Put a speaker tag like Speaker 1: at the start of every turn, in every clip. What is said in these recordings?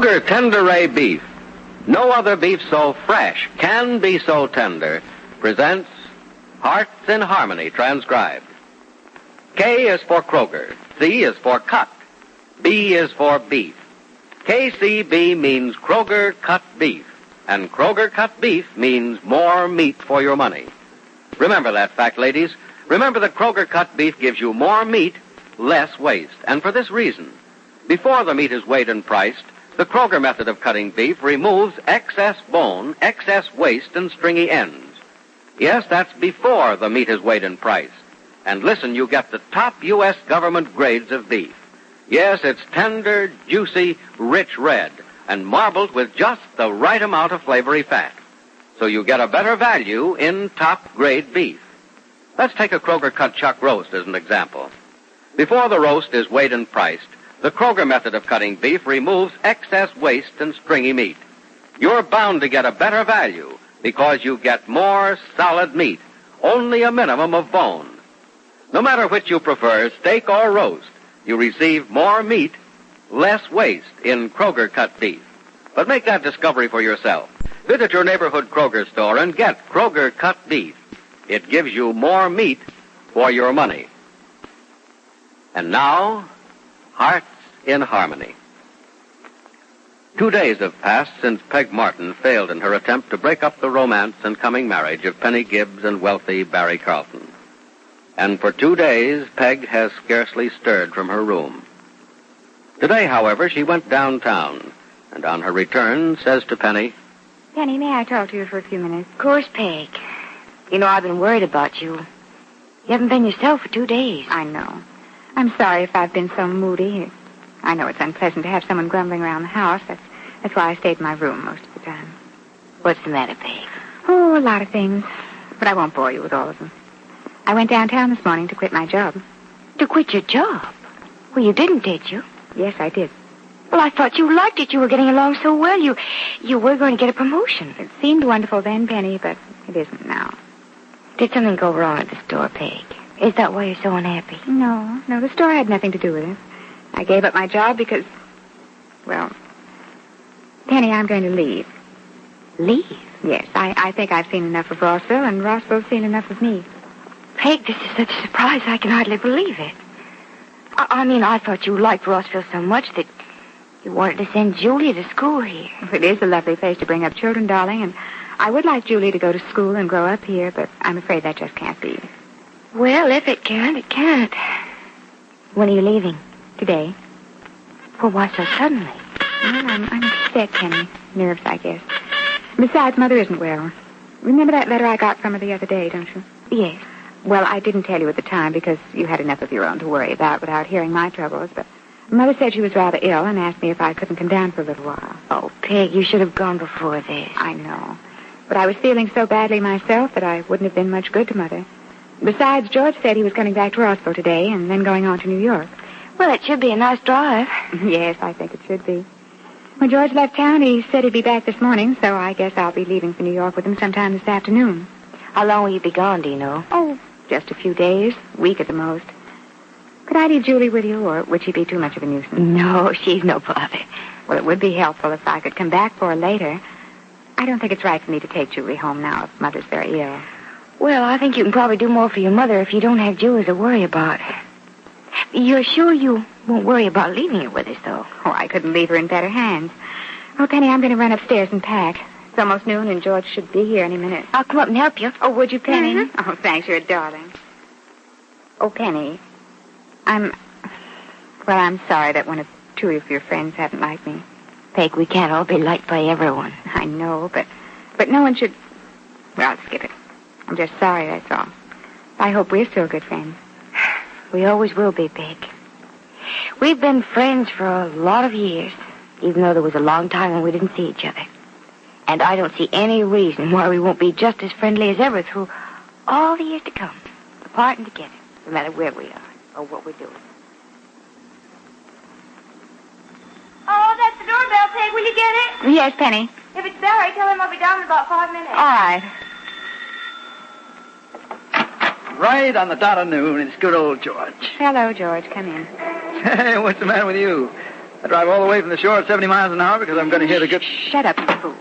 Speaker 1: Kroger Tenderay Beef. No other beef so fresh can be so tender. Presents Hearts in Harmony, transcribed. K is for Kroger. C is for cut. B is for beef. KCB means Kroger cut beef. And Kroger cut beef means more meat for your money. Remember that fact, ladies. Remember that Kroger cut beef gives you more meat, less waste. And for this reason, before the meat is weighed and priced, the Kroger method of cutting beef removes excess bone, excess waste, and stringy ends. Yes, that's before the meat is weighed and priced. And listen, you get the top U.S. government grades of beef. Yes, it's tender, juicy, rich red, and marbled with just the right amount of flavory fat. So you get a better value in top-grade beef. Let's take a Kroger cut chuck roast as an example. Before the roast is weighed and priced, the Kroger method of cutting beef removes excess waste and stringy meat. You're bound to get a better value because you get more solid meat, only a minimum of bone. No matter which you prefer, steak or roast, you receive more meat, less waste in Kroger cut beef. But make that discovery for yourself. Visit your neighborhood Kroger store and get Kroger cut beef. It gives you more meat for your money. And now, Hearts in Harmony. 2 days have passed since Peg Martin failed in her attempt to break up the romance and coming marriage of Penny Gibbs and wealthy Barry Carlton. And for 2 days, Peg has scarcely stirred from her room. Today, however, she went downtown, and on her return says to Penny,
Speaker 2: Penny, may I talk to you for a few minutes?
Speaker 3: Of course, Peg. You know, I've been worried about you. You haven't been yourself for 2 days.
Speaker 2: I know. I'm sorry if I've been so moody. I know it's unpleasant to have someone grumbling around the house. That's why I stayed in my room most of the time.
Speaker 3: What's the matter, Peg?
Speaker 2: Oh, a lot of things. But I won't bore you with all of them. I went downtown this morning to quit my job.
Speaker 3: To quit your job? Well, you didn't, did you?
Speaker 2: Yes, I did.
Speaker 3: Well, I thought you liked it. You were getting along so well. You were going to get a promotion.
Speaker 2: It seemed wonderful then, Penny, but it isn't now.
Speaker 3: Did something go wrong at the store, Peg? Is that why you're so unhappy?
Speaker 2: No, the store had nothing to do with it. I gave up my job because, well, Penny, I'm going to leave.
Speaker 3: Leave?
Speaker 2: Yes, I think I've seen enough of Rossville, and Rossville's seen enough of me.
Speaker 3: Peg, this is such a surprise, I can hardly believe it. I mean, I thought you liked Rossville so much that you wanted to send Julia to school here.
Speaker 2: It is a lovely place to bring up children, darling, and I would like Julie to go to school and grow up here, but I'm afraid that just can't be.
Speaker 3: Well, if it can't, it can't. When are you leaving?
Speaker 2: Today.
Speaker 3: Well, why so suddenly?
Speaker 2: Well, I'm upset, Penny. Nerves, I guess. Besides, Mother isn't well. Remember that letter I got from her the other day, don't you?
Speaker 3: Yes.
Speaker 2: Well, I didn't tell you at the time because you had enough of your own to worry about without hearing my troubles, but Mother said she was rather ill and asked me if I couldn't come down for a little while.
Speaker 3: Oh, Peg, you should have gone before this.
Speaker 2: I know. But I was feeling so badly myself that I wouldn't have been much good to Mother. Besides, George said he was coming back to Rossville today and then going on to New York.
Speaker 3: Well, it should be a nice drive.
Speaker 2: Yes, I think it should be. When George left town, he said he'd be back this morning, so I guess I'll be leaving for New York with him sometime this afternoon.
Speaker 3: How long will you be gone, do you know?
Speaker 2: Oh, just a few days, a week at the most. Could I leave Julie with you, or would she be too much of a nuisance?
Speaker 3: No, she's no bother.
Speaker 2: Well, it would be helpful if I could come back for her later. I don't think it's right for me to take Julie home now if Mother's very ill.
Speaker 3: Well, I think you can probably do more for your mother if you don't have Julie to worry about. You're sure you won't worry about leaving her with us, though?
Speaker 2: Oh, I couldn't leave her in better hands. Oh, Penny, I'm going to run upstairs and pack. It's almost noon, and George should be here any minute.
Speaker 3: I'll come up and help you.
Speaker 2: Oh, would you, Penny?
Speaker 3: Mm-hmm.
Speaker 2: Oh, thanks. You're a darling. Oh, Penny, I'm sorry that one of two of your friends haven't liked me.
Speaker 3: Peg, we can't all be liked by everyone.
Speaker 2: I know, but no one should... Well, skip it. I'm just sorry, that's all. I hope we're still good friends.
Speaker 3: We always will be, Peg. We've been friends for a lot of years, even though there was a long time when we didn't see each other. And I don't see any reason why we won't be just as friendly as ever through all the years to come, apart and together, no matter where we are or what we're doing.
Speaker 4: Oh, that's the doorbell, Peg. Will you get it?
Speaker 2: Yes, Penny.
Speaker 4: If it's Barry, tell him I'll be down in about 5 minutes.
Speaker 2: All right.
Speaker 5: Right on the dot of noon, it's good old George.
Speaker 2: Hello, George. Come in.
Speaker 5: Hey, what's the matter with you? I drive all the way from the shore at 70 miles an hour because I'm going to hear the good...
Speaker 2: Shut up, you fool.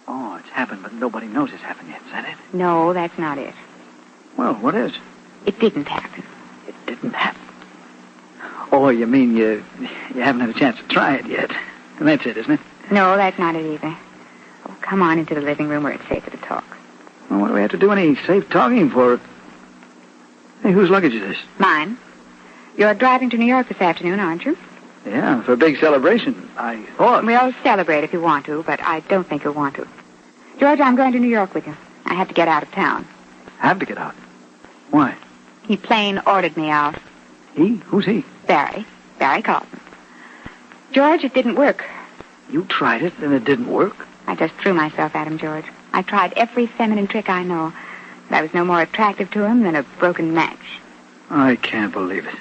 Speaker 5: Oh, it's happened, but nobody knows it's happened yet. Is that it?
Speaker 2: No, that's not it.
Speaker 5: Well, what is?
Speaker 2: It didn't happen.
Speaker 5: It didn't happen. Oh, you mean you haven't had a chance to try it yet. And that's it, isn't it?
Speaker 2: No, that's not it either. Oh, come on into the living room where it's safer to talk.
Speaker 5: Well, what do we have to do any safe talking for? Hey, whose luggage is this?
Speaker 2: Mine. You're driving to New York this afternoon, aren't you?
Speaker 5: Yeah, for a big celebration. I thought...
Speaker 2: We'll celebrate if you want to, but I don't think you'll want to. George, I'm going to New York with you. I have to get out of town.
Speaker 5: Have to get out. Why?
Speaker 2: He plain ordered me out.
Speaker 5: He? Who's he?
Speaker 2: Barry Carlton. George, it didn't work.
Speaker 5: You tried it, and it didn't work?
Speaker 2: I just threw myself at him, George. I tried every feminine trick I know. But I was no more attractive to him than a broken match.
Speaker 5: I can't believe it.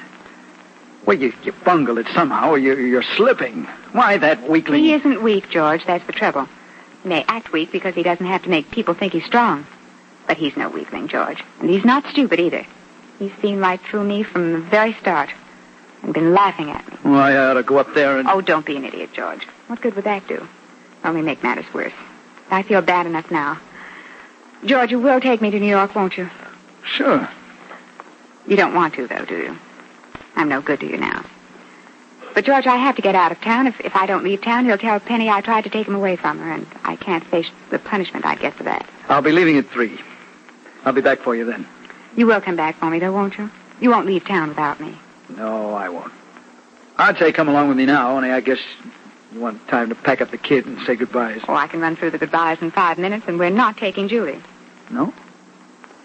Speaker 5: Well, you bungled it somehow, or you're slipping. Why that weakling...
Speaker 2: He isn't weak, George. That's the trouble. He may act weak because he doesn't have to make people think he's strong. But he's no weakling, George. And he's not stupid either. He's seen right through me from the very start. And been laughing at me.
Speaker 5: Well, I ought to go up there and...
Speaker 2: Oh, don't be an idiot, George. What good would that do? Only make matters worse. I feel bad enough now. George, you will take me to New York, won't you?
Speaker 5: Sure.
Speaker 2: You don't want to, though, do you? I'm no good to you now. But, George, I have to get out of town. If I don't leave town, he'll tell Penny I tried to take him away from her, and I can't face the punishment I'd get for that.
Speaker 5: I'll be leaving at 3. I'll be back for you then.
Speaker 2: You will come back for me, though, won't you? You won't leave town without me.
Speaker 5: No, I won't. I'd say come along with me now, only I guess you want time to pack up the kid and say goodbyes.
Speaker 2: Oh, I can run through the goodbyes in 5 minutes, and we're not taking Julie.
Speaker 5: No?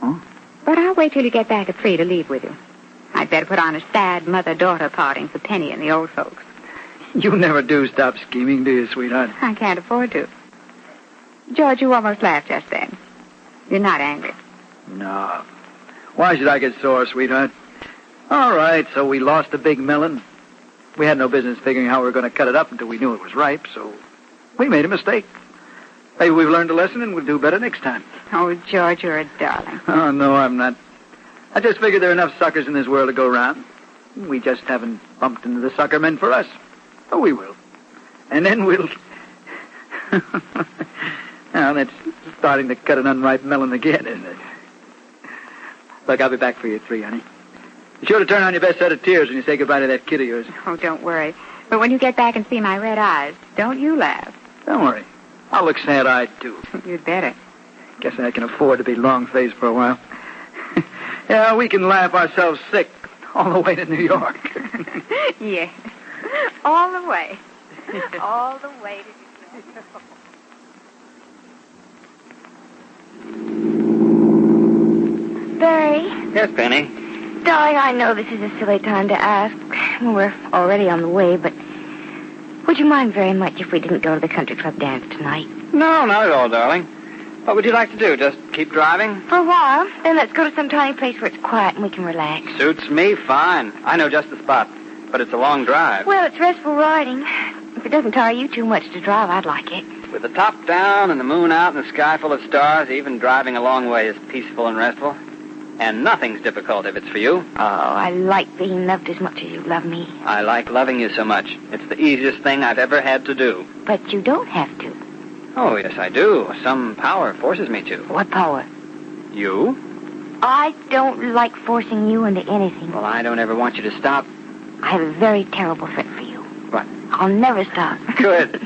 Speaker 5: Oh?
Speaker 2: But I'll wait till you get back at 3 to leave with you. I'd better put on a sad mother-daughter parting for Penny and the old folks.
Speaker 5: You never do stop scheming, do you, sweetheart?
Speaker 2: I can't afford to. George, you almost laughed just then. You're not angry.
Speaker 5: No. Why should I get sore, sweetheart? All right, so we lost the big melon. We had no business figuring how we were going to cut it up until we knew it was ripe, so we made a mistake. Maybe we've learned a lesson and we'll do better next time.
Speaker 2: Oh, George, you're a darling.
Speaker 5: Oh, no, I'm not. I just figured there are enough suckers in this world to go around. We just haven't bumped into the sucker meant for us. Oh, we will. And then we'll... Now, that's starting to cut an unripe melon again, isn't it? Look, I'll be back for you at 3, honey. Be sure to turn on your best set of tears when you say goodbye to that kid of yours.
Speaker 2: Oh, don't worry. But when you get back and see my red eyes, don't you laugh.
Speaker 5: Don't worry. I'll look sad-eyed, too.
Speaker 2: You'd better.
Speaker 5: Guess I can afford to be long-faced for a while. Yeah, we can laugh ourselves sick all the way to New York.
Speaker 2: Yes. All the way. All the way to New York.
Speaker 3: Barry?
Speaker 1: Yes, Penny.
Speaker 3: Darling, I know this is a silly time to ask. We're already on the way, but would you mind very much if we didn't go to the country club dance tonight?
Speaker 1: No, not at all, darling. What would you like to do? Just keep driving?
Speaker 3: For a while. Then let's go to some tiny place where it's quiet and we can relax.
Speaker 1: Suits me fine. I know just the spot. But it's a long drive.
Speaker 3: Well, it's restful riding. If it doesn't tire you too much to drive, I'd like it.
Speaker 1: With the top down and the moon out and the sky full of stars, even driving a long way is peaceful and restful. And nothing's difficult if it's for you.
Speaker 3: Oh, I like being loved as much as you love me.
Speaker 1: I like loving you so much. It's the easiest thing I've ever had to do.
Speaker 3: But you don't have to.
Speaker 1: Oh, yes, I do. Some power forces me to.
Speaker 3: What power?
Speaker 1: You?
Speaker 3: I don't like forcing you into anything.
Speaker 1: Well, I don't ever want you to stop.
Speaker 3: I have a very terrible threat for you.
Speaker 1: What?
Speaker 3: I'll never stop.
Speaker 1: Good.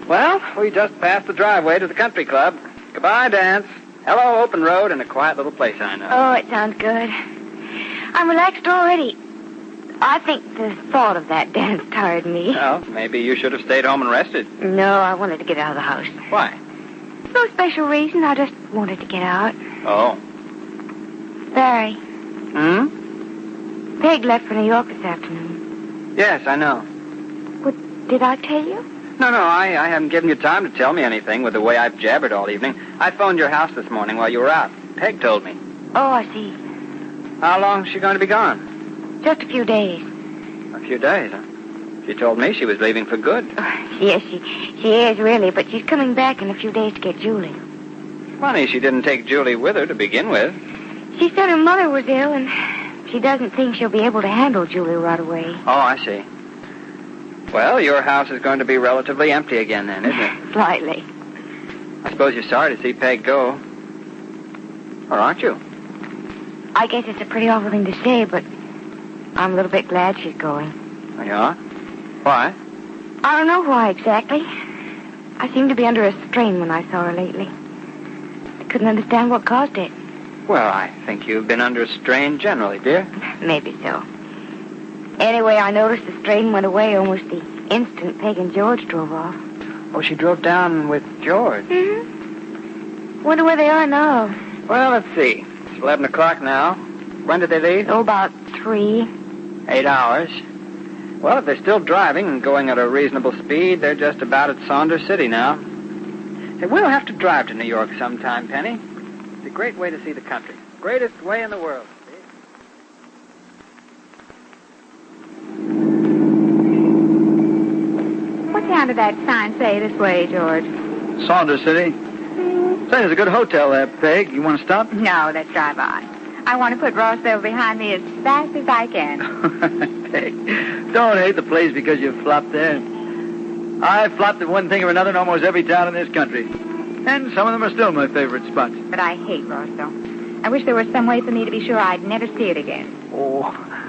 Speaker 1: Well, we just passed the driveway to the country club. Goodbye, dance. Hello, open road and a quiet little place I know.
Speaker 3: Oh, it sounds good. I'm relaxed already. I think the thought of that dance tired me.
Speaker 1: Well, maybe you should have stayed home and rested.
Speaker 3: No, I wanted to get out of the house.
Speaker 1: Why?
Speaker 3: No special reason. I just wanted to get out.
Speaker 1: Oh.
Speaker 3: Barry,
Speaker 1: Hmm?
Speaker 3: Peg left for New York this afternoon.
Speaker 1: Yes, I know.
Speaker 3: What, did I tell you?
Speaker 1: No, I haven't given you time to tell me anything with the way I've jabbered all evening. I phoned your house this morning while you were out. Peg told me.
Speaker 3: Oh, I see.
Speaker 1: How long is she going to be gone?
Speaker 3: Just a few days.
Speaker 1: A few days, huh? She told me she was leaving for good.
Speaker 3: Yes, she is really, but she's coming back in a few days to get Julie.
Speaker 1: Funny she didn't take Julie with her to begin with.
Speaker 3: She said her mother was ill, and she doesn't think she'll be able to handle Julie right away.
Speaker 1: Oh, I see.
Speaker 6: Well, your house is going to be relatively empty again then, isn't it?
Speaker 2: Slightly.
Speaker 6: I suppose you're sorry to see Peg go. Or aren't you?
Speaker 3: I guess it's a pretty awful thing to say, but I'm a little bit glad she's going.
Speaker 6: Oh, you are? Why?
Speaker 3: I don't know why exactly. I seem to be under a strain when I saw her lately. I couldn't understand what caused it.
Speaker 6: Well, I think you've been under strain generally, dear.
Speaker 3: Maybe so. Anyway, I noticed the strain went away almost the instant Peg and George drove off.
Speaker 6: Oh, she drove down with George.
Speaker 3: Mm-hmm. Wonder where they are now.
Speaker 6: Well, let's see. It's 11 o'clock now. When did they leave?
Speaker 3: Oh, about 3.
Speaker 6: 8 hours. Well, if they're still driving and going at a reasonable speed, they're just about at Saunders City now. Hey, we'll have to drive to New York sometime, Penny. It's a great way to see the country. Greatest way in the world.
Speaker 2: What town did that sign say this way, George?
Speaker 5: Saunders City. Say, there's a good hotel there, Peg. You want to stop?
Speaker 2: No, let's drive on. I want to put Rossville behind me as fast as I can.
Speaker 5: Peg, don't hate the place because you flopped there. I flopped at one thing or another in almost every town in this country. And some of them are still my favorite spots.
Speaker 2: But I hate Rossville. I wish there was some way for me to be sure I'd never see it again.
Speaker 5: Oh,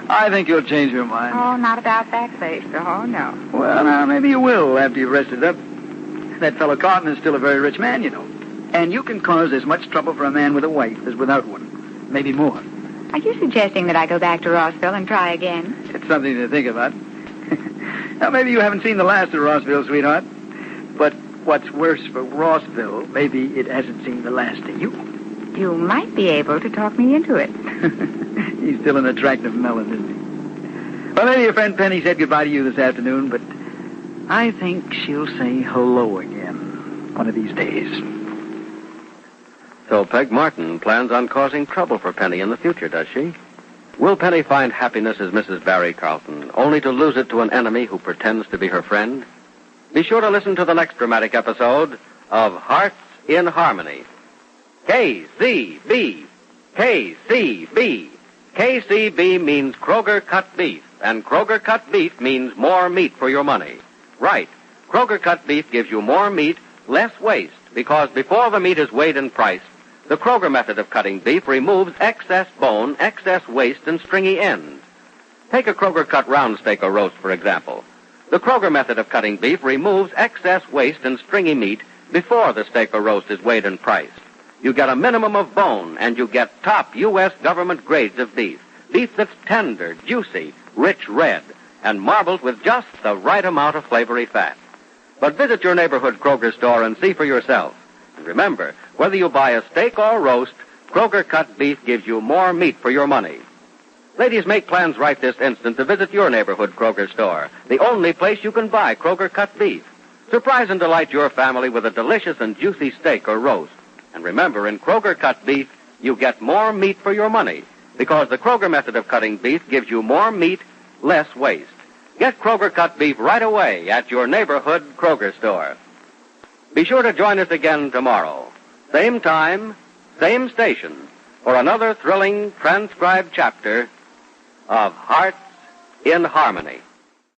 Speaker 5: I think you'll change your mind.
Speaker 2: Oh, not about that place. Oh, no.
Speaker 5: Well, now, maybe you will after you've rested up. That fellow Carton is still a very rich man, you know. And you can cause as much trouble for a man with a wife as without one. Maybe more.
Speaker 2: Are you suggesting that I go back to Rossville and try again?
Speaker 5: It's something to think about. Now, maybe you haven't seen the last of Rossville, sweetheart. But what's worse for Rossville, maybe it hasn't seen the last of you.
Speaker 2: You might be able to talk me into it.
Speaker 5: He's still an attractive melon, isn't he? Well, maybe your friend Penny said goodbye to you this afternoon, but I think she'll say hello again one of these days.
Speaker 1: So Peg Martin plans on causing trouble for Penny in the future, does she? Will Penny find happiness as Mrs. Barry Carlton, only to lose it to an enemy who pretends to be her friend? Be sure to listen to the next dramatic episode of Hearts in Harmony. KCB. KCB. KCB means Kroger cut beef, and Kroger cut beef means more meat for your money. Right. Kroger cut beef gives you more meat, less waste, because before the meat is weighed and priced, the Kroger method of cutting beef removes excess bone, excess waste, and stringy ends. Take a Kroger cut round steak or roast, for example. The Kroger method of cutting beef removes excess waste and stringy meat before the steak or roast is weighed and priced. You get a minimum of bone, and you get top U.S. government grades of beef. Beef that's tender, juicy, rich red, and marbled with just the right amount of flavory fat. But visit your neighborhood Kroger store and see for yourself. And remember, whether you buy a steak or roast, Kroger cut beef gives you more meat for your money. Ladies, make plans right this instant to visit your neighborhood Kroger store, the only place you can buy Kroger cut beef. Surprise and delight your family with a delicious and juicy steak or roast. And remember, in Kroger cut beef, you get more meat for your money, because the Kroger method of cutting beef gives you more meat, less waste. Get Kroger cut beef right away at your neighborhood Kroger store. Be sure to join us again tomorrow. Same time, same station, for another thrilling transcribed chapter of Hearts in Harmony.